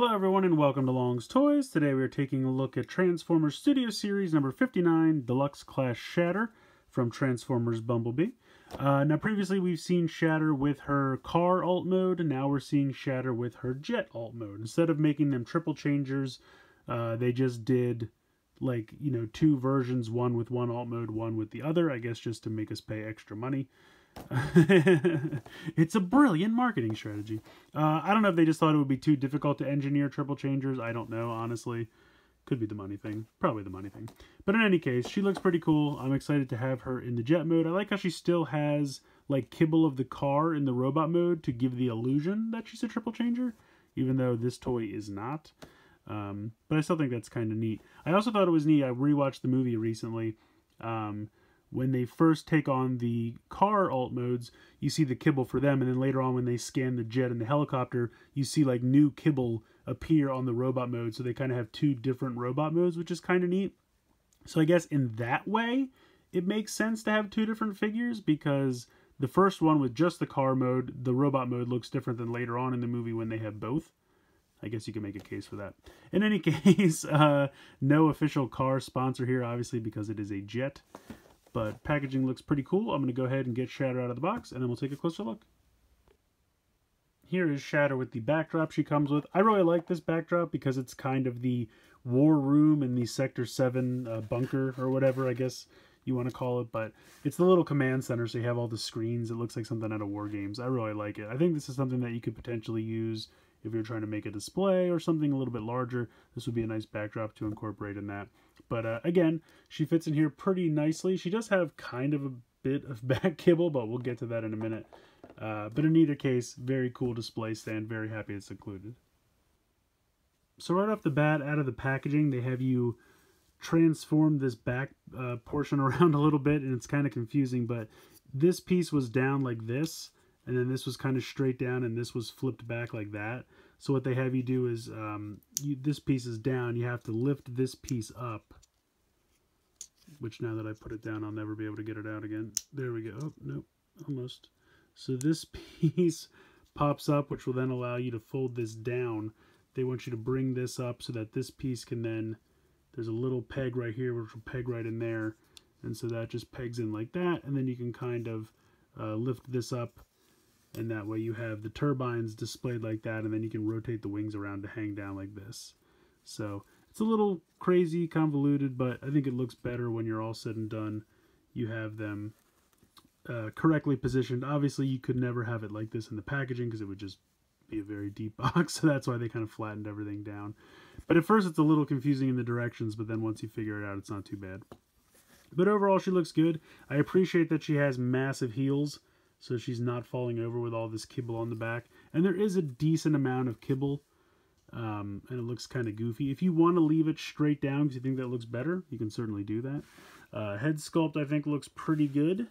Hello everyone and welcome to Long's Toys. Today we are taking a look at Transformers Studio Series number 59, Deluxe Class Shatter from Transformers Bumblebee. Now previously we've seen Shatter with her car alt mode, and now we're seeing Shatter with her jet alt mode. Instead of making them triple changers, they just did two versions, one with one alt mode, one with the other, I guess just to make us pay extra money. It's a brilliant marketing strategy. I don't know if they just thought it would be too difficult to engineer triple changers. I don't know, honestly. Could be the money thing. Probably the money thing. But in any case, she looks pretty cool. I'm excited to have her in the jet mode. I like how she still has like kibble of the car in the robot mode to give the illusion that she's a triple changer, even though this toy is not. But I still think that's kind of neat. I also thought it was neat. I rewatched the movie recently. When they first take on the car alt modes, you see the kibble for them, and then later on when they scan the jet and the helicopter, you see like new kibble appear on the robot mode, so they kind of have two different robot modes, which is kind of neat. So I guess in that way, it makes sense to have two different figures, because the first one with just the car mode, the robot mode looks different than later on in the movie when they have both. I guess you can make a case for that. In any case, no official car sponsor here, obviously, because it is a jet. But packaging looks pretty cool. I'm going to go ahead and get Shatter out of the box, and then we'll take a closer look. Here is Shatter with the backdrop she comes with. I really like this backdrop because it's kind of the war room in the Sector 7 bunker, or whatever I guess you want to call it. But it's the little command center, so you have all the screens. It looks like something out of War Games. I really like it. I think this is something that you could potentially use if you're trying to make a display or something a little bit larger. This would be a nice backdrop to incorporate in that. But again, she fits in here pretty nicely. She does have kind of a bit of back kibble, but we'll get to that in a minute. But in either case, very cool display stand. Very happy it's included. So right off the bat, out of the packaging, they have you transform this back portion around a little bit, and it's kind of confusing, but this piece was down like this, and then this was kind of straight down, and this was flipped back like that. So what they have you do is, this piece is down, you have to lift this piece up, which now that I put it down, I'll never be able to get it out again. There we go. Oh, nope, almost. So this piece pops up, which will then allow you to fold this down. They want you to bring this up so that this piece can then, there's a little peg right here, which will peg right in there. And so that just pegs in like that, and then you can kind of lift this up, and that way you have the turbines displayed like that, and then you can rotate the wings around to hang down like this. So it's a little crazy, convoluted, but I think it looks better when you're all said and done. You have them correctly positioned. Obviously, you could never have it like this in the packaging because it would just be a very deep box, so that's why they kind of flattened everything down. But at first it's a little confusing in the directions, but then once you figure it out, it's not too bad. But overall, she looks good. I appreciate that she has massive heels, so she's not falling over with all this kibble on the back. And there is a decent amount of kibble, and it looks kind of goofy. If you want to leave it straight down because you think that looks better, you can certainly do that. Head sculpt, I think, looks pretty good.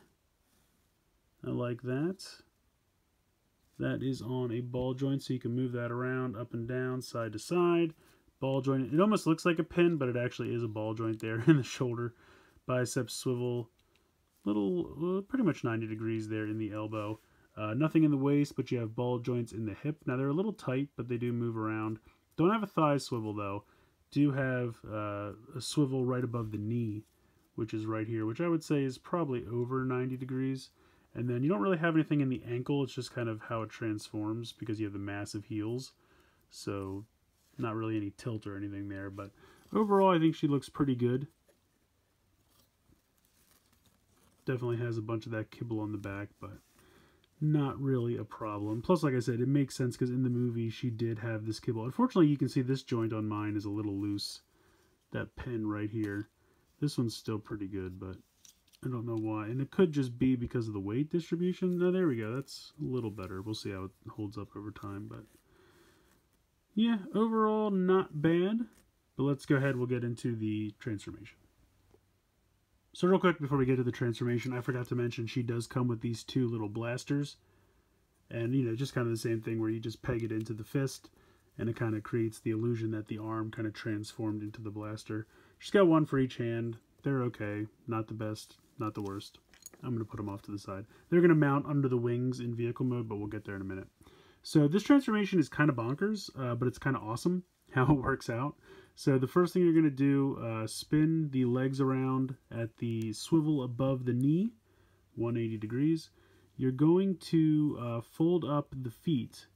I like that. That is on a ball joint, so you can move that around, up and down, side to side. Ball joint. It almost looks like a pin, but it actually is a ball joint there in the shoulder. Bicep swivel. Little, pretty much 90 degrees there in the elbow. Nothing in the waist, but you have ball joints in the hip. Now they're a little tight, but they do move around. Don't have a thigh swivel though. Do have a swivel right above the knee, which is right here, which I would say is probably over 90 degrees. And then you don't really have anything in the ankle. It's just kind of how it transforms because you have the massive heels. So not really any tilt or anything there, but overall I think she looks pretty good. Definitely has a bunch of that kibble on the back, but not really a problem. Plus, like I said, it makes sense because in the movie she did have this kibble. Unfortunately, you can see this joint on mine is a little loose. That pin right here. This one's still pretty good, but I don't know why. And it could just be because of the weight distribution. No, there we go. That's a little better. We'll see how it holds up over time, but yeah, overall not bad. But let's go ahead. We'll get into the transformation. So real quick before we get to the transformation, I forgot to mention she does come with these two little blasters. And, you know, just kind of the same thing where you just peg it into the fist, and it kind of creates the illusion that the arm kind of transformed into the blaster. She's got one for each hand. They're okay. Not the best, not the worst. I'm going to put them off to the side. They're going to mount under the wings in vehicle mode, but we'll get there in a minute. So this transformation is kind of bonkers, but it's kind of awesome how it works out. So the first thing you're going to do, spin the legs around at the swivel above the knee, 180 degrees. You're going to fold up the feet,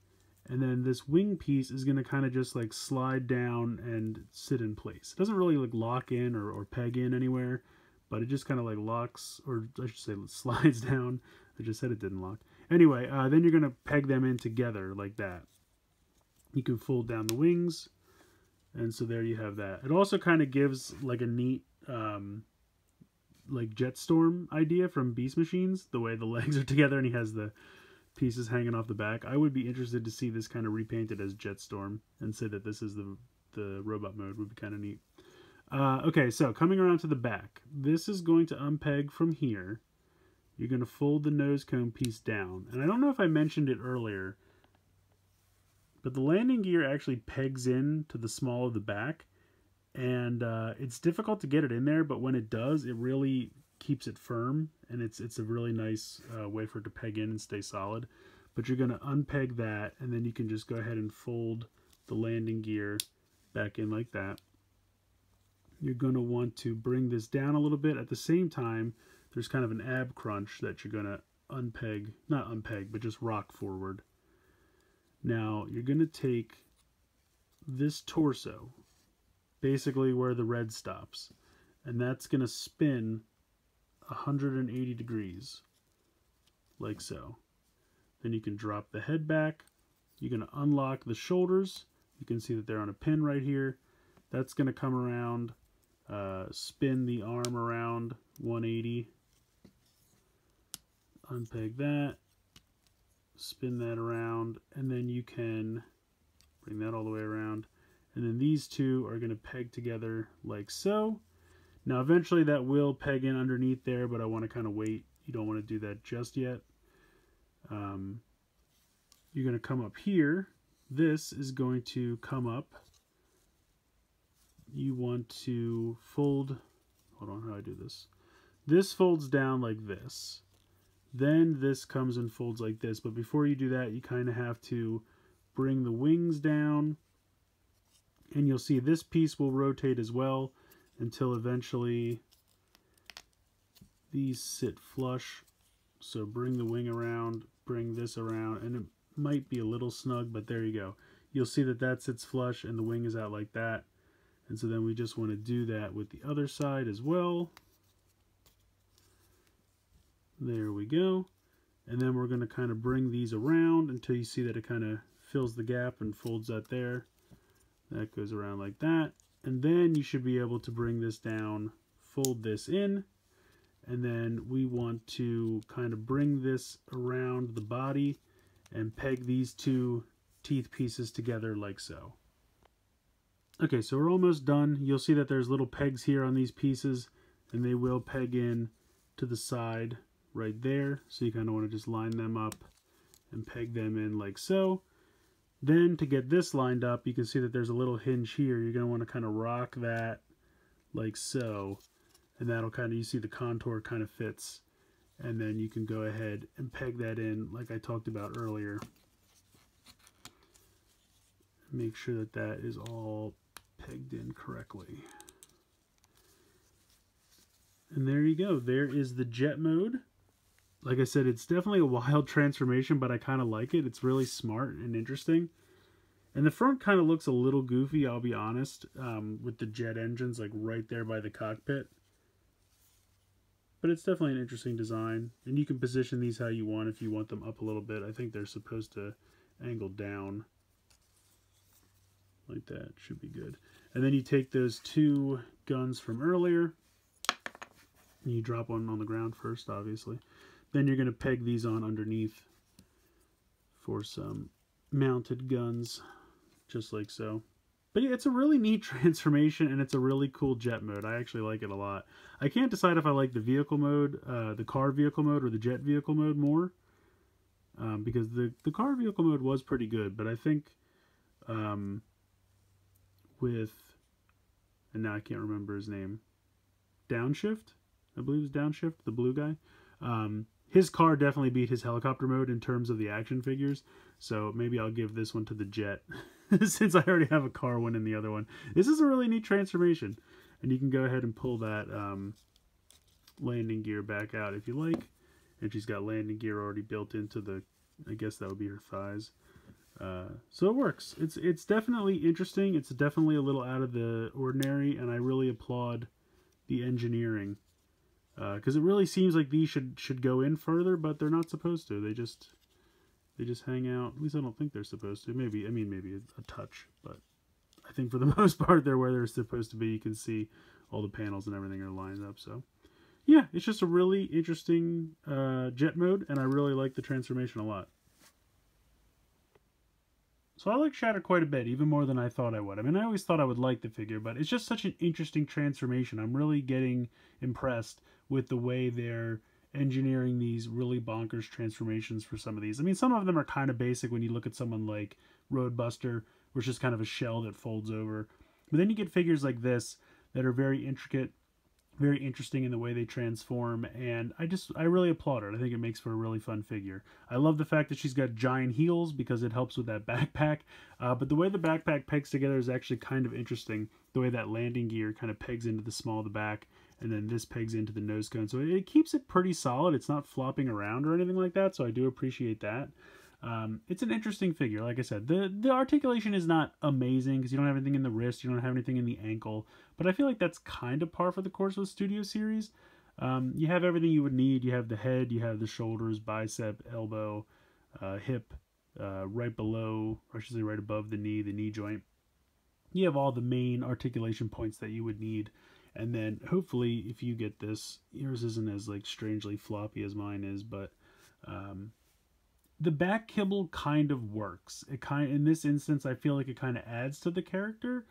and then this wing piece is going to kind of just like slide down and sit in place. It doesn't really like lock in or peg in anywhere, but it just kind of like locks, or I should say slides down. I just said it didn't lock. Anyway, then you're going to peg them in together like that. You can fold down the wings, and so there you have that. It also kind of gives like a neat like Jetstorm idea from Beast Machines, the way the legs are together and he has the pieces hanging off the back. I would be interested to see this kind of repainted as Jetstorm and say that this is the robot mode. Would be kind of neat. Okay, so coming around to the back, this is going to unpeg from here. You're going to fold the nose cone piece down. And I don't know if I mentioned it earlier, but the landing gear actually pegs in to the small of the back. And it's difficult to get it in there, but when it does, it really keeps it firm. And it's a really nice way for it to peg in and stay solid. But you're going to unpeg that, and then you can just go ahead and fold the landing gear back in like that. You're going to want to bring this down a little bit. At the same time, there's kind of an ab crunch that you're going to unpeg, not unpeg, but just rock forward. Now, you're going to take this torso, basically where the red stops, and that's going to spin 180 degrees, like so. Then you can drop the head back. You're going to unlock the shoulders. You can see that they're on a pin right here. That's going to come around, spin the arm around 180, unpeg that, spin that around, and then you can bring that all the way around. And then these two are going to peg together like so. Now eventually that will peg in underneath there, but I want to kind of wait. You don't want to do that just yet. You're going to come up here. This is going to come up. You want to fold, hold on, how do I do this? This folds down like this. Then this comes and folds like this. But before you do that, you kind of have to bring the wings down. And you'll see this piece will rotate as well until eventually these sit flush. So bring the wing around, bring this around, and it might be a little snug, but there you go. You'll see that that sits flush and the wing is out like that. And so then we just want to do that with the other side as well. There we go. And then we're going to kind of bring these around until you see that it kind of fills the gap and folds that there. That goes around like that. And then you should be able to bring this down, fold this in, and then we want to kind of bring this around the body and peg these two teeth pieces together like so. Okay, so we're almost done. You'll see that there's little pegs here on these pieces, and they will peg in to the side right there. So you kind of want to just line them up and peg them in like so. Then to get this lined up, you can see that there's a little hinge here. You're going to want to kind of rock that like so, and that'll kind of, you see the contour kind of fits. And then you can go ahead and peg that in like I talked about earlier. Make sure that that is all pegged in correctly. And there you go. There is the jet mode. Like I said, it's definitely a wild transformation, but I kind of like it. It's really smart and interesting. And the front kind of looks a little goofy, I'll be honest, with the jet engines like right there by the cockpit. But it's definitely an interesting design. And you can position these how you want if you want them up a little bit. I think they're supposed to angle down like that. Should be good. And then you take those two guns from earlier. And you drop one on the ground first, obviously. Then you're going to peg these on underneath for some mounted guns, just like so. But yeah, it's a really neat transformation, and it's a really cool jet mode. I actually like it a lot. I can't decide if I like the vehicle mode, the car vehicle mode, or the jet vehicle mode more. Because the car vehicle mode was pretty good, but I think with, and now I can't remember his name, Downshift, I believe it was Downshift, the blue guy. his car definitely beat his helicopter mode in terms of the action figures. So maybe I'll give this one to the jet since I already have a car one in the other one. This is a really neat transformation. And you can go ahead and pull that landing gear back out if you like. And she's got landing gear already built into the, I guess that would be her thighs. So it works. It's definitely interesting. It's definitely a little out of the ordinary, and I really applaud the engineering. Because it really seems like these should go in further, but they're not supposed to. They just hang out. At least I don't think they're supposed to. Maybe a touch, but I think for the most part they're where they're supposed to be. You can see all the panels and everything are lined up. So yeah, it's just a really interesting jet mode, and I really like the transformation a lot. So I like Shatter quite a bit, even more than I thought I would. I mean, I always thought I would like the figure, but it's just such an interesting transformation. I'm really getting impressed with the way they're engineering these really bonkers transformations for some of these. I mean, some of them are kind of basic when you look at someone like Roadbuster, which is kind of a shell that folds over. But then you get figures like this that are very intricate, very interesting in the way they transform, and I really applaud it. I think it makes for a really fun figure. I love the fact that she's got giant heels because it helps with that backpack, but the way the backpack pegs together is actually kind of interesting. The way that landing gear kind of pegs into the small of the back, and then this pegs into the nose cone, so it keeps it pretty solid. It's not flopping around or anything like that, so I do appreciate that. It's an interesting figure. Like I said, the articulation is not amazing because you don't have anything in the wrist, you don't have anything in the ankle, but I feel like that's kind of par for the course with Studio Series. You have everything you would need. You have the head, you have the shoulders, bicep, elbow, hip, right below, or I should say right above the knee joint. You have all the main articulation points that you would need. And then hopefully if you get this, yours isn't as like strangely floppy as mine is, but the back kibble kind of works. In this instance, I feel like it kind of adds to the character,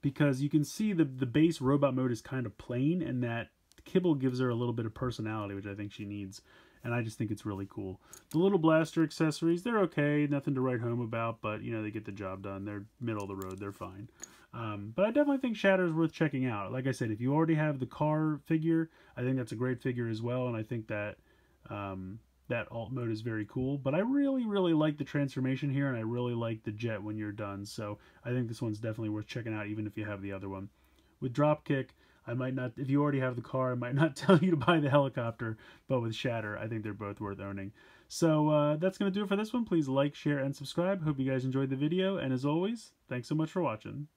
because you can see the base robot mode is kind of plain, and that kibble gives her a little bit of personality, which I think she needs, and I just think it's really cool. The little blaster accessories, they're okay, nothing to write home about, but you know, they get the job done. They're middle of the road, they're fine. But I definitely think Shatter is worth checking out. Like I said, if you already have the car figure, I think that's a great figure as well, and I think that that alt mode is very cool. But I really, really like the transformation here, and I really like the jet when you're done. So I think this one's definitely worth checking out, even if you have the other one. With Dropkick, I might not, if you already have the car, I might not tell you to buy the helicopter, but with Shatter, I think they're both worth owning. So that's going to do it for this one. Please like, share, and subscribe. Hope you guys enjoyed the video, and as always, thanks so much for watching.